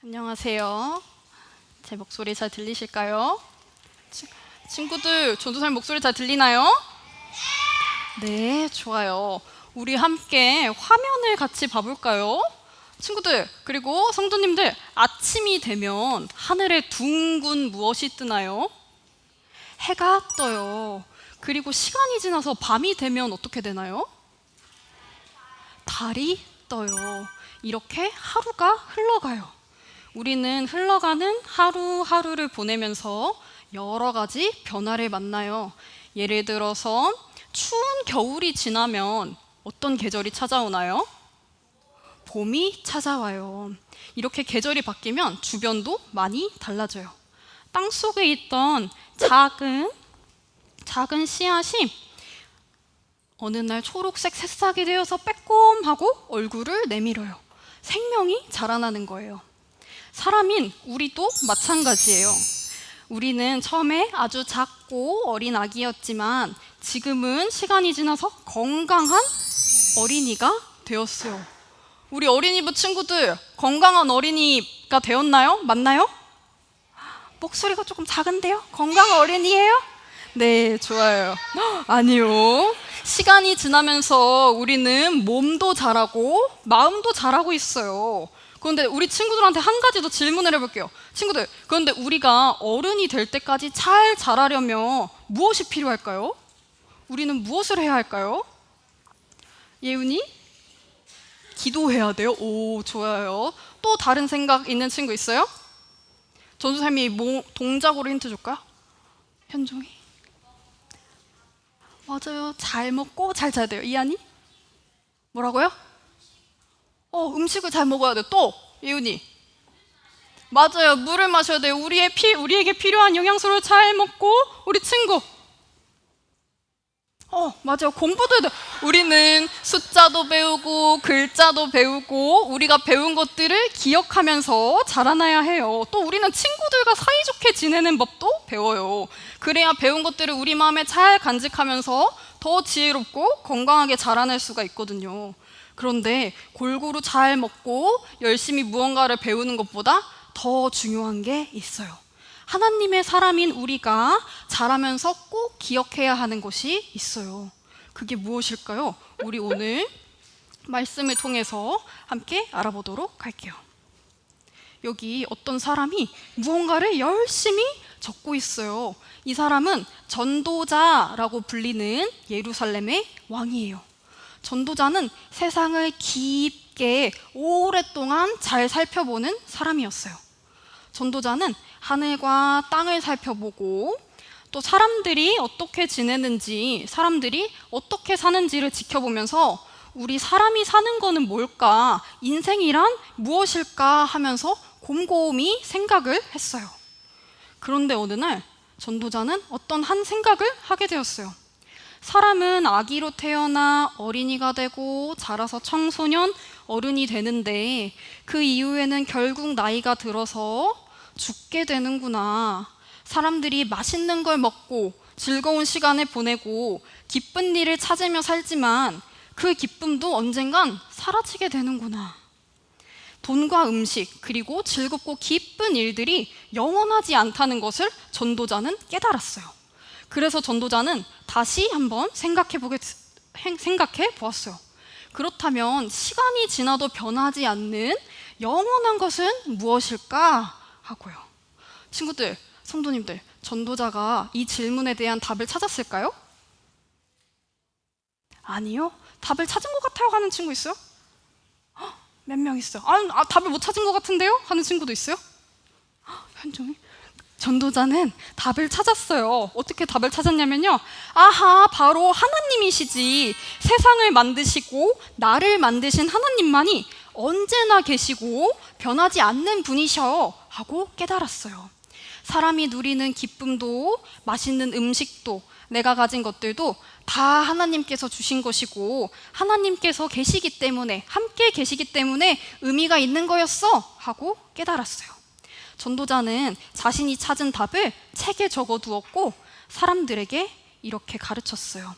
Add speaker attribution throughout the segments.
Speaker 1: 안녕하세요. 제 목소리 잘 들리실까요? 친구들, 전도사님 목소리 잘 들리나요? 네, 좋아요. 우리 함께 화면을 같이 봐볼까요? 친구들, 그리고 성도님들, 아침이 되면 하늘에 둥근 무엇이 뜨나요? 해가 떠요. 그리고 시간이 지나서 밤이 되면 어떻게 되나요? 달이 떠요. 이렇게 하루가 흘러가요. 우리는 흘러가는 하루하루를 보내면서 여러 가지 변화를 만나요. 예를 들어서 추운 겨울이 지나면 어떤 계절이 찾아오나요? 봄이 찾아와요. 이렇게 계절이 바뀌면 주변도 많이 달라져요. 땅 속에 있던 작은 씨앗이 어느 날 초록색 새싹이 되어서 빼꼼하고 얼굴을 내밀어요. 생명이 자라나는 거예요. 사람인 우리도 마찬가지예요. 우리는 처음에 아주 작고 어린 아기였지만 지금은 시간이 지나서 건강한 어린이가 되었어요. 우리 어린이부 친구들, 건강한 어린이가 되었나요? 맞나요? 목소리가 조금 작은데요? 건강한 어린이예요? 네, 좋아요. 아니요. 시간이 지나면서 우리는 몸도 자라고 마음도 자라고 있어요. 그런데 우리 친구들한테 한 가지 더 질문을 해볼게요. 친구들, 그런데 우리가 어른이 될 때까지 잘 자라려면 무엇이 필요할까요? 우리는 무엇을 해야 할까요? 예은이? 기도해야 돼요? 오, 좋아요. 또 다른 생각 있는 친구 있어요? 전도사님이 동작으로 힌트 줄까요? 현종이? 맞아요. 잘 먹고 잘 자야 돼요. 이한이? 뭐라고요? 음식을 잘 먹어야 돼. 또 예은이. 맞아요. 물을 마셔야 돼요. 우리에게 필요한 영양소를 잘 먹고. 우리 친구. 맞아요. 공부도 해야 돼. 우리는 숫자도 배우고 글자도 배우고 우리가 배운 것들을 기억하면서 자라나야 해요. 또 우리는 친구들과 사이좋게 지내는 법도 배워요. 그래야 배운 것들을 우리 마음에 잘 간직하면서 더 지혜롭고 건강하게 자라날 수가 있거든요. 그런데 골고루 잘 먹고 열심히 무언가를 배우는 것보다 더 중요한 게 있어요. 하나님의 사람인 우리가 자라면서 꼭 기억해야 하는 것이 있어요. 그게 무엇일까요? 우리 오늘 말씀을 통해서 함께 알아보도록 할게요. 여기 어떤 사람이 무언가를 열심히 적고 있어요. 이 사람은 전도자라고 불리는 예루살렘의 왕이에요. 전도자는 세상을 깊게 오랫동안 잘 살펴보는 사람이었어요. 전도자는 하늘과 땅을 살펴보고 또 사람들이 어떻게 지내는지, 사람들이 어떻게 사는지를 지켜보면서 우리 사람이 사는 거는 뭘까? 인생이란 무엇일까? 하면서 곰곰이 생각을 했어요. 그런데 어느 날 전도자는 어떤 한 생각을 하게 되었어요. 사람은 아기로 태어나 어린이가 되고 자라서 청소년, 어른이 되는데 그 이후에는 결국 나이가 들어서 죽게 되는구나. 사람들이 맛있는 걸 먹고 즐거운 시간을 보내고 기쁜 일을 찾으며 살지만 그 기쁨도 언젠간 사라지게 되는구나. 돈과 음식 그리고 즐겁고 기쁜 일들이 영원하지 않다는 것을 전도자는 깨달았어요. 그래서 전도자는 다시 한번 생각해 보았어요. 그렇다면 시간이 지나도 변하지 않는 영원한 것은 무엇일까 하고요. 친구들, 성도님들, 전도자가 이 질문에 대한 답을 찾았을까요? 아니요. 답을 찾은 것 같아요 하는 친구 있어요? 몇 명 있어요? 답을 못 찾은 것 같은데요? 하는 친구도 있어요? 현종이? 전도자는 답을 찾았어요. 어떻게 답을 찾았냐면요. 아하, 바로 하나님이시지. 세상을 만드시고 나를 만드신 하나님만이 언제나 계시고 변하지 않는 분이셔 하고 깨달았어요. 사람이 누리는 기쁨도 맛있는 음식도 내가 가진 것들도 다 하나님께서 주신 것이고 하나님께서 계시기 때문에, 함께 계시기 때문에 의미가 있는 거였어 하고 깨달았어요. 전도자는 자신이 찾은 답을 책에 적어두었고 사람들에게 이렇게 가르쳤어요.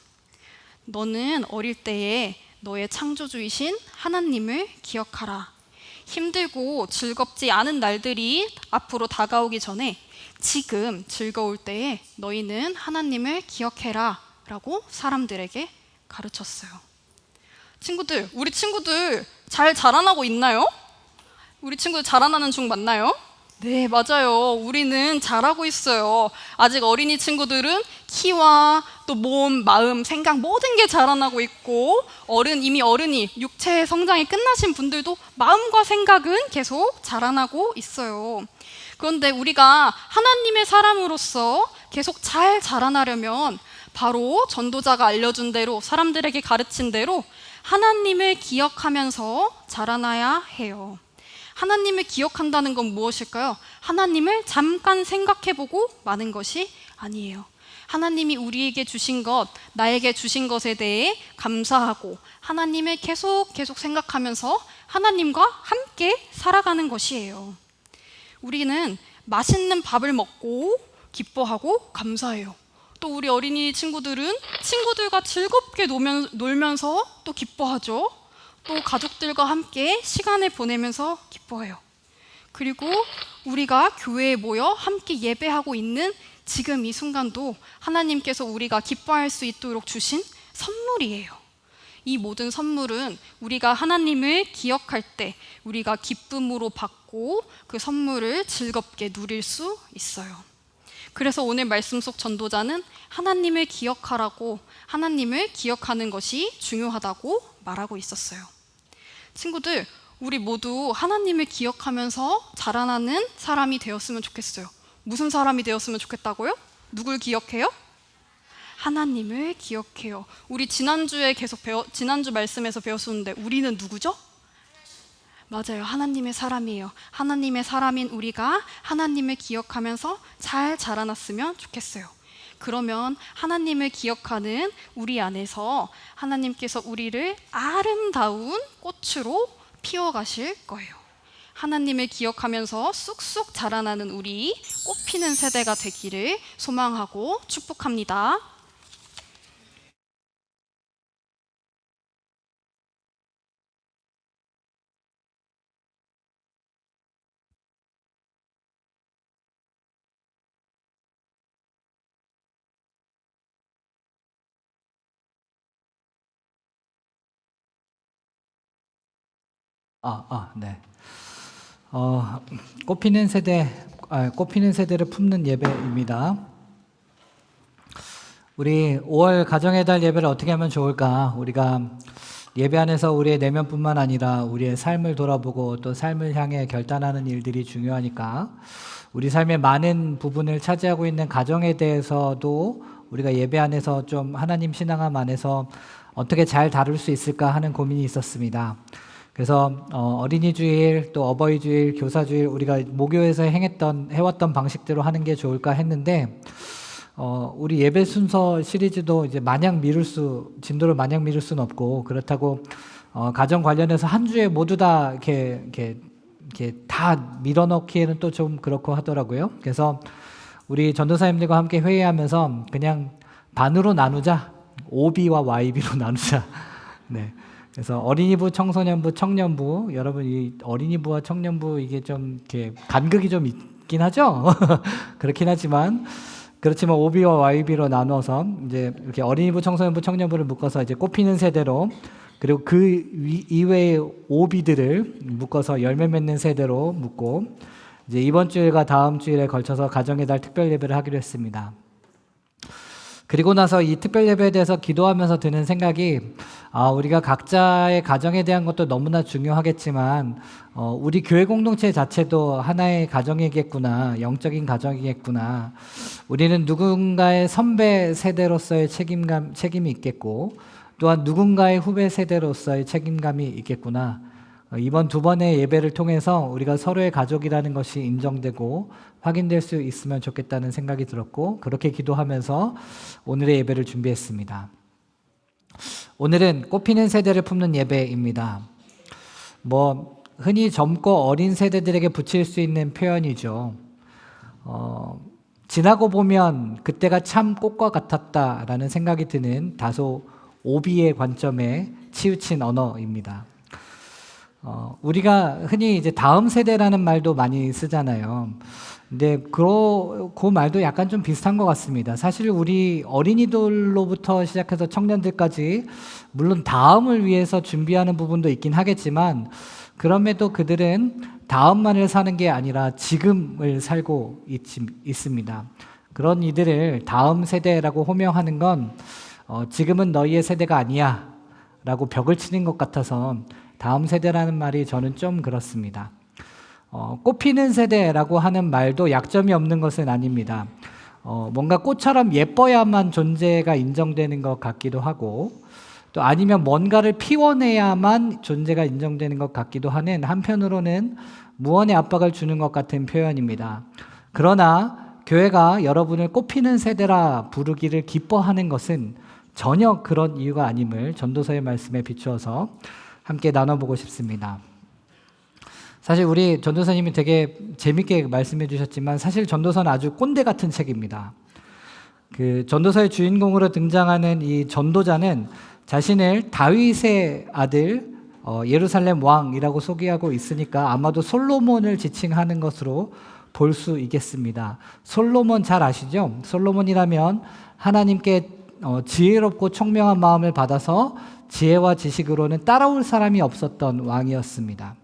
Speaker 1: 너는 어릴 때에 너의 창조주이신 하나님을 기억하라. 힘들고 즐겁지 않은 날들이 앞으로 다가오기 전에 지금 즐거울 때에 너희는 하나님을 기억해라 라고 사람들에게 가르쳤어요. 친구들, 우리 친구들 잘 자라나고 있나요? 우리 친구들 자라나는 중 맞나요? 네, 맞아요. 우리는 잘하고 있어요. 아직 어린이 친구들은 키와 또 몸, 마음, 생각 모든 게 자라나고 있고 이미 어른이 육체의 성장이 끝나신 분들도 마음과 생각은 계속 자라나고 있어요. 그런데 우리가 하나님의 사람으로서 계속 잘 자라나려면 바로 전도자가 알려준 대로 사람들에게 가르친 대로 하나님을 기억하면서 자라나야 해요. 하나님을 기억한다는 건 무엇일까요? 하나님을 잠깐 생각해보고 마는 것이 아니에요. 하나님이 우리에게 주신 것, 나에게 주신 것에 대해 감사하고 하나님을 계속 생각하면서 하나님과 함께 살아가는 것이에요. 우리는 맛있는 밥을 먹고 기뻐하고 감사해요. 또 우리 어린이 친구들은 친구들과 즐겁게 놀면서 또 기뻐하죠. 또 가족들과 함께 시간을 보내면서 기뻐해요. 그리고 우리가 교회에 모여 함께 예배하고 있는 지금 이 순간도 하나님께서 우리가 기뻐할 수 있도록 주신 선물이에요. 이 모든 선물은 우리가 하나님을 기억할 때 우리가 기쁨으로 받고 그 선물을 즐겁게 누릴 수 있어요. 그래서 오늘 말씀 속 전도자는 하나님을 기억하라고, 하나님을 기억하는 것이 중요하다고 말하고 있었어요. 친구들, 우리 모두 하나님을 기억하면서 자라나는 사람이 되었으면 좋겠어요. 무슨 사람이 되었으면 좋겠다고요? 누굴 기억해요? 하나님을 기억해요. 우리 지난주 말씀에서 배웠었는데 우리는 누구죠? 맞아요. 하나님의 사람이에요. 하나님의 사람인 우리가 하나님을 기억하면서 잘 자라났으면 좋겠어요. 그러면 하나님을 기억하는 우리 안에서 하나님께서 우리를 아름다운 꽃으로 피워가실 거예요. 하나님을 기억하면서 쑥쑥 자라나는 우리 꽃피는 세대가 되기를 소망하고 축복합니다.
Speaker 2: 네. 꽃피는 세대를 품는 예배입니다. 우리 5월 가정의 달 예배를 어떻게 하면 좋을까? 우리가 예배 안에서 우리의 내면뿐만 아니라 우리의 삶을 돌아보고 또 삶을 향해 결단하는 일들이 중요하니까 우리 삶의 많은 부분을 차지하고 있는 가정에 대해서도 우리가 예배 안에서 좀 하나님 신앙함 안에서 어떻게 잘 다룰 수 있을까 하는 고민이 있었습니다. 그래서 어린이 주일, 또 어버이 주일, 교사 주일 우리가 모교에서 해왔던 방식대로 하는 게 좋을까 했는데 우리 예배 순서 시리즈도 이제 진도를 마냥 미룰 수는 없고, 그렇다고 가정 관련해서 한 주에 모두 다 이렇게 다 밀어넣기에는 또 좀 그렇고 하더라고요. 그래서 우리 전도사님들과 함께 회의하면서 그냥 반으로 나누자, OB와 YB로 나누자. 네. 그래서 어린이부, 청소년부, 청년부, 여러분 이 어린이부와 청년부 이게 좀 이렇게 간극이 좀 있긴 하죠. 그렇지만 OB와 YB로 나눠서 이제 이렇게 어린이부, 청소년부, 청년부를 묶어서 이제 꽃피는 세대로, 그리고 그 이외의 OB들을 묶어서 열매 맺는 세대로 묶고 이제 이번 주일과 다음 주일에 걸쳐서 가정의 달 특별 예배를 하기로 했습니다. 그리고 나서 이 특별 예배에 대해서 기도하면서 드는 생각이, 우리가 각자의 가정에 대한 것도 너무나 중요하겠지만 우리 교회 공동체 자체도 하나의 가정이겠구나, 영적인 가정이겠구나. 우리는 누군가의 선배 세대로서의 책임이 있겠고, 또한 누군가의 후배 세대로서의 책임감이 있겠구나. 이번 두 번의 예배를 통해서 우리가 서로의 가족이라는 것이 인정되고 확인될 수 있으면 좋겠다는 생각이 들었고, 그렇게 기도하면서 오늘의 예배를 준비했습니다. 오늘은 꽃피는 세대를 품는 예배입니다. 흔히 젊고 어린 세대들에게 붙일 수 있는 표현이죠. 지나고 보면 그때가 참 꽃과 같았다라는 생각이 드는 다소 오비의 관점에 치우친 언어입니다. 우리가 흔히 이제 다음 세대라는 말도 많이 쓰잖아요. 근데 그 말도 약간 좀 비슷한 것 같습니다. 사실 우리 어린이들로부터 시작해서 청년들까지 물론 다음을 위해서 준비하는 부분도 있긴 하겠지만 그럼에도 그들은 다음만을 사는 게 아니라 지금을 살고 있습니다. 그런 이들을 다음 세대라고 호명하는 건 지금은 너희의 세대가 아니야 라고 벽을 치는 것 같아서 다음 세대라는 말이 저는 좀 그렇습니다. 꽃피는 세대라고 하는 말도 약점이 없는 것은 아닙니다. 뭔가 꽃처럼 예뻐야만 존재가 인정되는 것 같기도 하고 또 아니면 뭔가를 피워내야만 존재가 인정되는 것 같기도 하는 한편으로는 무언의 압박을 주는 것 같은 표현입니다. 그러나 교회가 여러분을 꽃피는 세대라 부르기를 기뻐하는 것은 전혀 그런 이유가 아님을 전도서의 말씀에 비추어서 함께 나눠보고 싶습니다. 사실 우리 전도사님이 되게 재밌게 말씀해 주셨지만 사실 전도서는 아주 꼰대 같은 책입니다. 그 전도서의 주인공으로 등장하는 이 전도자는 자신을 다윗의 아들 예루살렘 왕이라고 소개하고 있으니까 아마도 솔로몬을 지칭하는 것으로 볼 수 있겠습니다. 솔로몬 잘 아시죠? 솔로몬이라면 하나님께 지혜롭고 총명한 마음을 받아서 지혜와 지식으로는 따라올 사람이 없었던 왕이었습니다.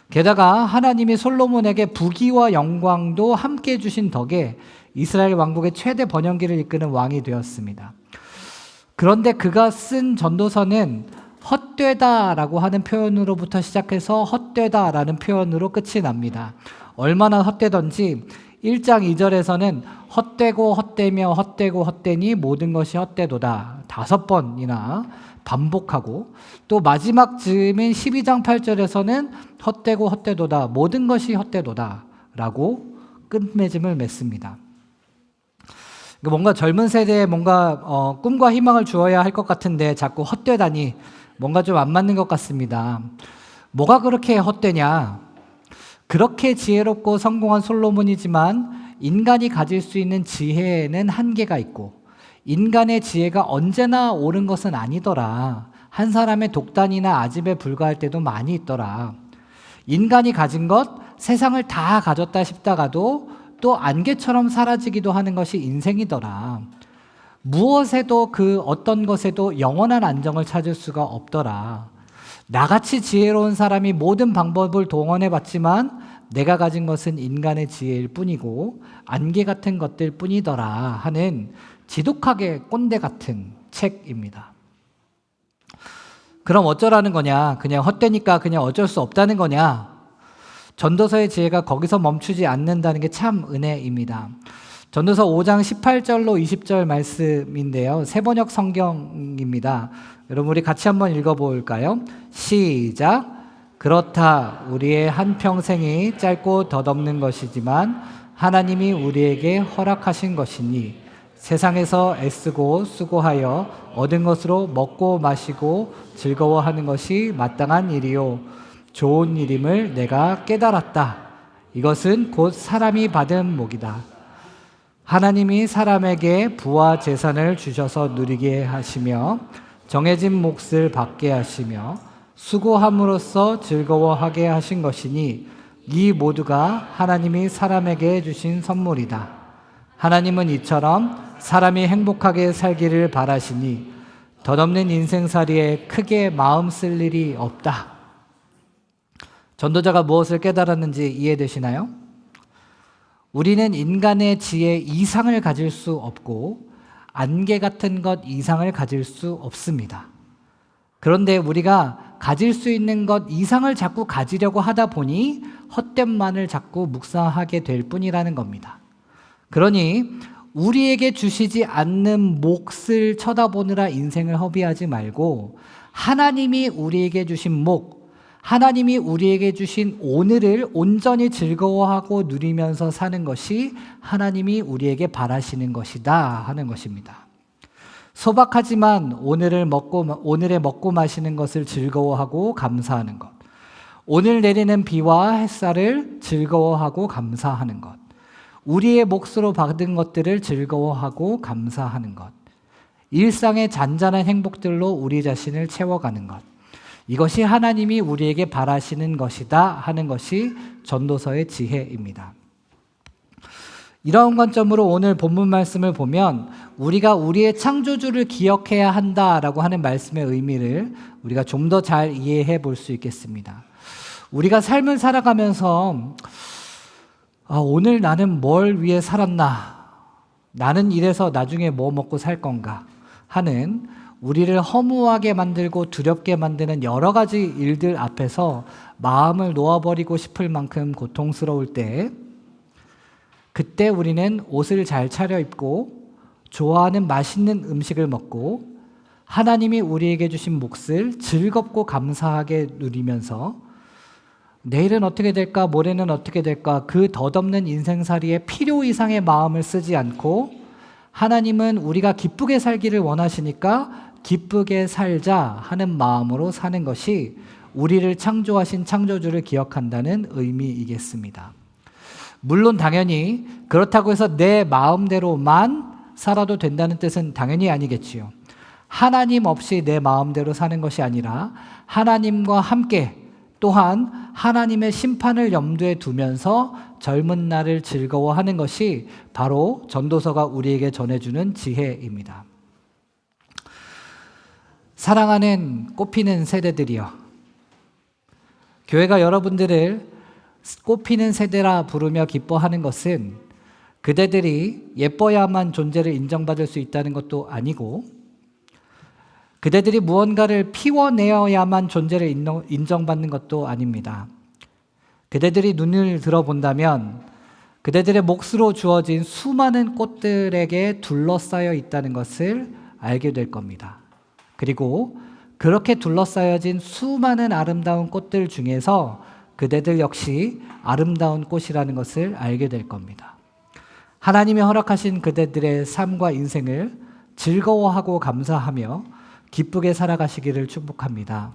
Speaker 2: 게다가 하나님이 솔로몬에게 부귀와 영광도 함께 주신 덕에 이스라엘 왕국의 최대 번영기를 이끄는 왕이 되었습니다. 그런데 그가 쓴 전도서는 헛되다라고 하는 표현으로부터 시작해서 헛되다라는 표현으로 끝이 납니다. 얼마나 헛되던지 1장 2절에서는 헛되고 헛되며 헛되고 헛되니 모든 것이 헛되도다 5번이나 반복하고 또 마지막 즈음인 12장 8절에서는 헛되고 헛되도다 모든 것이 헛되도다 라고 끝맺음을 맺습니다. 뭔가 젊은 세대에 뭔가 꿈과 희망을 주어야 할 것 같은데 자꾸 헛되다니 뭔가 좀 안 맞는 것 같습니다. 뭐가 그렇게 헛되냐? 그렇게 지혜롭고 성공한 솔로몬이지만 인간이 가질 수 있는 지혜에는 한계가 있고 인간의 지혜가 언제나 옳은 것은 아니더라. 한 사람의 독단이나 아집에 불과할 때도 많이 있더라. 인간이 가진 것, 세상을 다 가졌다 싶다가도 또 안개처럼 사라지기도 하는 것이 인생이더라. 무엇에도 그 어떤 것에도 영원한 안정을 찾을 수가 없더라. 나같이 지혜로운 사람이 모든 방법을 동원해 봤지만 내가 가진 것은 인간의 지혜일 뿐이고 안개 같은 것들 뿐이더라 하는 지독하게 꼰대 같은 책입니다. 그럼 어쩌라는 거냐? 그냥 헛되니까 그냥 어쩔 수 없다는 거냐? 전도서의 지혜가 거기서 멈추지 않는다는 게 참 은혜입니다. 전도서 5장 18절로 20절 말씀인데요. 세번역 성경입니다. 여러분 우리 같이 한번 읽어볼까요? 시작. 그렇다 우리의 한평생이 짧고 덧없는 것이지만 하나님이 우리에게 허락하신 것이니 세상에서 애쓰고 수고하여 얻은 것으로 먹고 마시고 즐거워하는 것이 마땅한 일이요 좋은 일임을 내가 깨달았다. 이것은 곧 사람이 받은 복이다. 하나님이 사람에게 부와 재산을 주셔서 누리게 하시며 정해진 몫을 받게 하시며 수고함으로써 즐거워하게 하신 것이니 이 모두가 하나님이 사람에게 주신 선물이다. 하나님은 이처럼 사람이 행복하게 살기를 바라시니 덧없는 인생살이에 크게 마음 쓸 일이 없다. 전도자가 무엇을 깨달았는지 이해되시나요? 우리는 인간의 지혜 이상을 가질 수 없고 안개 같은 것 이상을 가질 수 없습니다. 그런데 우리가 가질 수 있는 것 이상을 자꾸 가지려고 하다 보니 헛됨만을 자꾸 묵상하게 될 뿐이라는 겁니다. 그러니 우리에게 주시지 않는 몫을 쳐다보느라 인생을 허비하지 말고 하나님이 우리에게 주신 몫, 하나님이 우리에게 주신 오늘을 온전히 즐거워하고 누리면서 사는 것이 하나님이 우리에게 바라시는 것이다 하는 것입니다. 소박하지만 오늘에 먹고 마시는 것을 즐거워하고 감사하는 것, 오늘 내리는 비와 햇살을 즐거워하고 감사하는 것, 우리의 몫으로 받은 것들을 즐거워하고 감사하는 것, 일상의 잔잔한 행복들로 우리 자신을 채워가는 것, 이것이 하나님이 우리에게 바라시는 것이다 하는 것이 전도서의 지혜입니다. 이런 관점으로 오늘 본문 말씀을 보면 우리가 우리의 창조주를 기억해야 한다라고 하는 말씀의 의미를 우리가 좀 더 잘 이해해 볼 수 있겠습니다. 우리가 삶을 살아가면서 오늘 나는 뭘 위해 살았나? 나는 이래서 나중에 뭐 먹고 살 건가? 하는 우리를 허무하게 만들고 두렵게 만드는 여러 가지 일들 앞에서 마음을 놓아버리고 싶을 만큼 고통스러울 때 그때 우리는 옷을 잘 차려입고 좋아하는 맛있는 음식을 먹고 하나님이 우리에게 주신 몫을 즐겁고 감사하게 누리면서 내일은 어떻게 될까, 모레는 어떻게 될까, 그 덧없는 인생살이에 필요 이상의 마음을 쓰지 않고 하나님은 우리가 기쁘게 살기를 원하시니까 기쁘게 살자 하는 마음으로 사는 것이 우리를 창조하신 창조주를 기억한다는 의미이겠습니다. 물론 당연히 그렇다고 해서 내 마음대로만 살아도 된다는 뜻은 당연히 아니겠지요. 하나님 없이 내 마음대로 사는 것이 아니라 하나님과 함께 또한 하나님의 심판을 염두에 두면서 젊은 날을 즐거워하는 것이 바로 전도서가 우리에게 전해주는 지혜입니다. 사랑하는 꽃피는 세대들이여, 교회가 여러분들을 꽃피는 세대라 부르며 기뻐하는 것은 그대들이 예뻐야만 존재를 인정받을 수 있다는 것도 아니고 그대들이 무언가를 피워내어야만 존재를 인정받는 것도 아닙니다. 그대들이 눈을 들어본다면 그대들의 몫으로 주어진 수많은 꽃들에게 둘러싸여 있다는 것을 알게 될 겁니다. 그리고 그렇게 둘러싸여진 수많은 아름다운 꽃들 중에서 그대들 역시 아름다운 꽃이라는 것을 알게 될 겁니다. 하나님이 허락하신 그대들의 삶과 인생을 즐거워하고 감사하며 기쁘게 살아가시기를 축복합니다.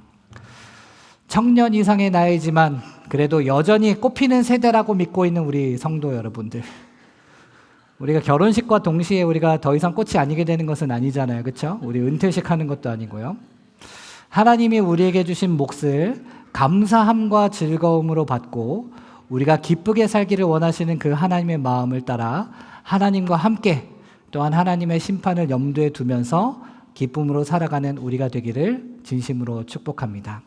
Speaker 2: 청년 이상의 나이지만 그래도 여전히 꽃피는 세대라고 믿고 있는 우리 성도 여러분들, 우리가 결혼식과 동시에 우리가 더 이상 꽃이 아니게 되는 것은 아니잖아요. 그렇죠? 우리 은퇴식 하는 것도 아니고요. 하나님이 우리에게 주신 몫을 감사함과 즐거움으로 받고 우리가 기쁘게 살기를 원하시는 그 하나님의 마음을 따라 하나님과 함께 또한 하나님의 심판을 염두에 두면서 기쁨으로 살아가는 우리가 되기를 진심으로 축복합니다.